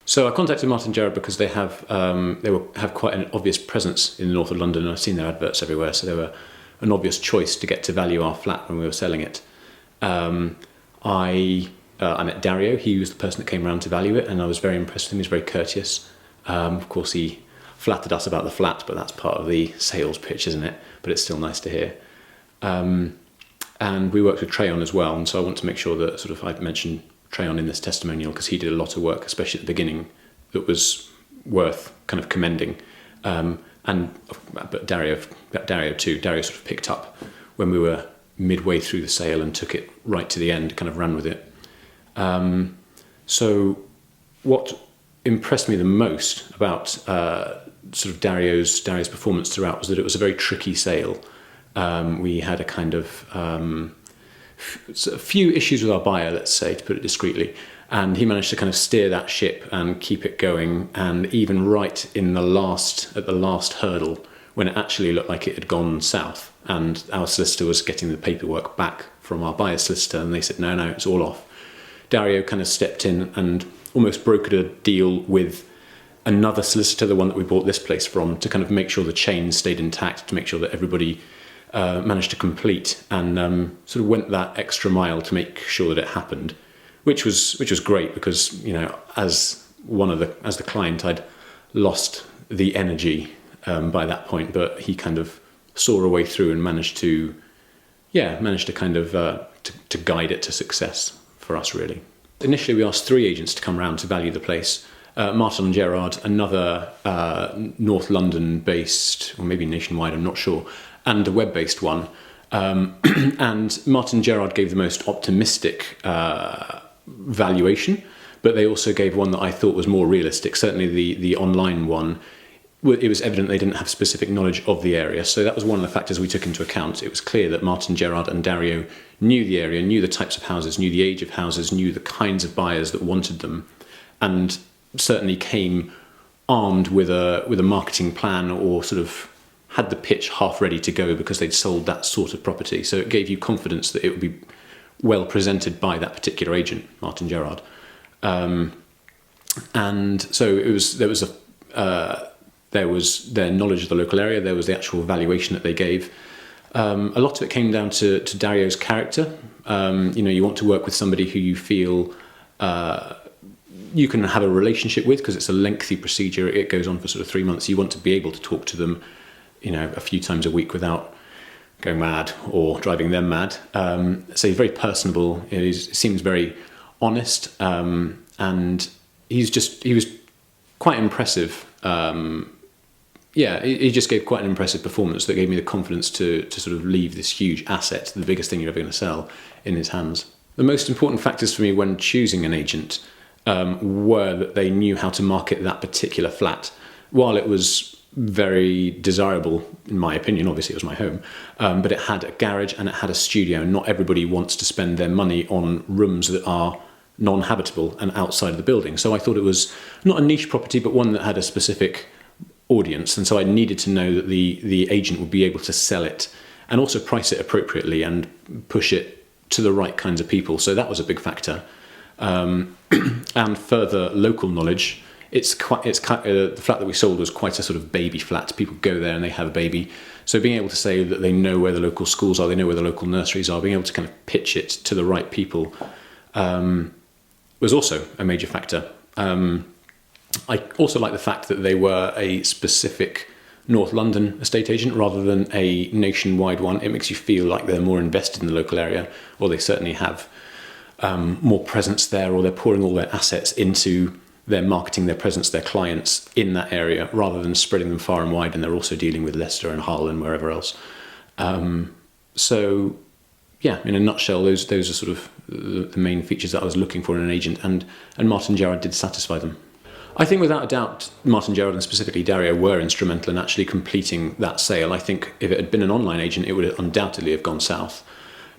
So I contacted Martin Gerrard because they have have quite an obvious presence in the north of London, and I've seen their adverts everywhere. So they were an obvious choice to get to value our flat when we were selling it. I met Dario. He was the person that came around to value it, and I was very impressed with him. He was very courteous. Of course, he flattered us about the flat, but that's part of the sales pitch, isn't it? But it's still nice to hear. And we worked with Treyon as well, and so I want to make sure that sort of I've mentioned Treyon in this testimonial because he did a lot of work, especially at the beginning, that was worth kind of commending. But Dario too. Dario sort of picked up when we were midway through the sale and took it right to the end, kind of ran with it. So what impressed me the most about sort of Dario's performance throughout was that it was a very tricky sale. We had a kind of a few issues with our buyer, let's say, to put it discreetly, and he managed to kind of steer that ship and keep it going. And even right in at the last hurdle, when it actually looked like it had gone south, and our solicitor was getting the paperwork back from our buyer's solicitor, and they said, no, it's all off. Dario kind of stepped in and almost brokered a deal with another solicitor, the one that we bought this place from, to kind of make sure the chain stayed intact, to make sure that everybody managed to complete, and sort of went that extra mile to make sure that it happened, which was great because, you know, as the client, I'd lost the energy by that point, but he kind of saw a way through and managed to kind of to guide it to success for us, really. Initially, we asked 3 agents to come round to value the place. Martin Gerrard, another North London-based, or maybe nationwide, I'm not sure, and a web-based one. And Martin Gerrard gave the most optimistic valuation, but they also gave one that I thought was more realistic. Certainly the online one, it was evident they didn't have specific knowledge of the area. So that was one of the factors we took into account. It was clear that Martin Gerrard and Dario knew the area, knew the types of houses, knew the age of houses, knew the kinds of buyers that wanted them, and certainly came armed with a marketing plan, or sort of had the pitch half ready to go because they'd sold that sort of property. So it gave you confidence that it would be well presented by that particular agent, Martin Gerrard. And so there was their knowledge of the local area, there was the actual valuation that they gave. A lot of it came down to Dario's character. You want to work with somebody who you feel you can have a relationship with, because it's a lengthy procedure. It goes on for sort of 3 months. You want to be able to talk to them, a few times a week without going mad or driving them mad. So he's very personable. He seems very honest, and he was quite impressive. He just gave quite an impressive performance that gave me the confidence to sort of leave this huge asset, the biggest thing you're ever going to sell, in his hands. The most important factors for me when choosing an agent were that they knew how to market that particular flat. While it was very desirable, in my opinion, obviously it was my home, but it had a garage and it had a studio. Not everybody wants to spend their money on rooms that are non-habitable and outside of the building. So I thought it was not a niche property, but one that had a specific audience, and so I needed to know that the agent would be able to sell it and also price it appropriately and push it to the right kinds of people. So that was a big factor. And further local knowledge. The flat that we sold was quite a sort of baby flat. People go there and they have a baby. So being able to say that they know where the local schools are, they know where the local nurseries are, being able to kind of pitch it to the right people was also a major factor. I also like the fact that they were a specific North London estate agent rather than a nationwide one. It makes you feel like they're more invested in the local area, or they certainly have more presence there, or they're pouring all their assets into their marketing, their presence, their clients in that area, rather than spreading them far and wide. And they're also dealing with Leicester and Hull and wherever else. So, yeah, in a nutshell, those are sort of the main features that I was looking for in an agent, and Martin Gerrard did satisfy them. I think without a doubt, Martin Gerrard and specifically Dario were instrumental in actually completing that sale. I think if it had been an online agent, it would undoubtedly have gone south,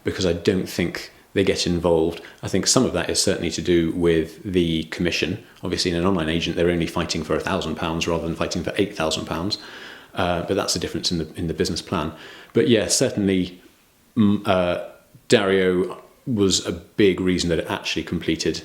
because I don't think they get involved. I think some of that is certainly to do with the commission. Obviously, in an online agent, they're only fighting for £1,000 rather than fighting for £8,000. But that's the difference in the business plan. But yeah, certainly Dario was a big reason that it actually completed.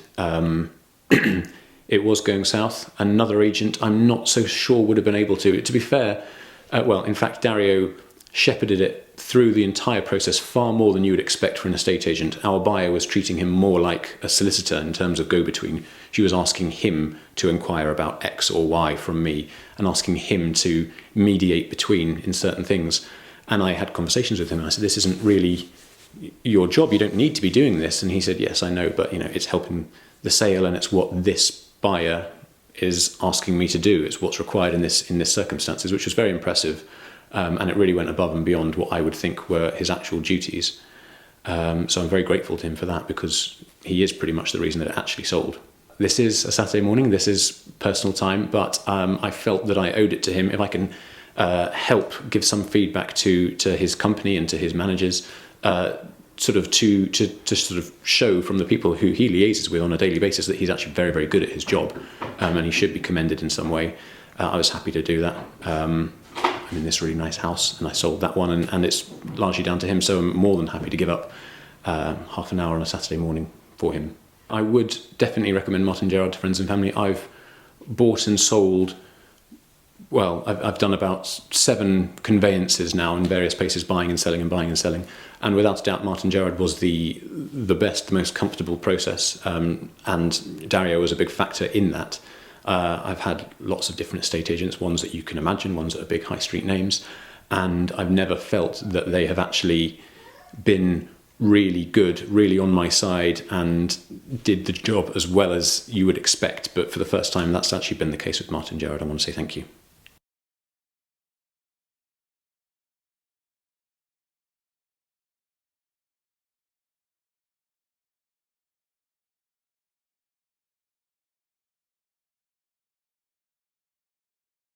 it was going south. Another agent, I'm not so sure would have been able to. To be fair, in fact, Dario shepherded it through the entire process far more than you would expect for an estate agent. Our buyer was treating him more like a solicitor in terms of go-between. She was asking him to inquire about X or Y from me and asking him to mediate between in certain things. And I had conversations with him and I said, this isn't really your job. You don't need to be doing this. And he said, yes, I know, but it's helping the sale and it's what this buyer is asking me to do. It's what's required in this circumstances, which was very impressive. And it really went above and beyond what I would think were his actual duties. So I'm very grateful to him for that, because he is pretty much the reason that it actually sold. This is a Saturday morning, this is personal time, but I felt that I owed it to him. If I can help give some feedback to his company and to his managers, sort of to sort of show from the people who he liaises with on a daily basis that he's actually very, very good at his job, and he should be commended in some way. I was happy to do that. I'm in this really nice house and I sold that one, and it's largely down to him, so I'm more than happy to give up half an hour on a Saturday morning for him. I would definitely recommend Martin Gerard to friends and family. I've bought and sold, well, I've done about 7 conveyances now in various places, buying and selling, and without a doubt Martin Gerard was the best, the most comfortable process, and Dario was a big factor in that. I've had lots of different estate agents, ones that you can imagine, ones that are big high street names, and I've never felt that they have actually been really good, really on my side, and did the job as well as you would expect. But for the first time, that's actually been the case with Martin Gerard. I want to say thank you.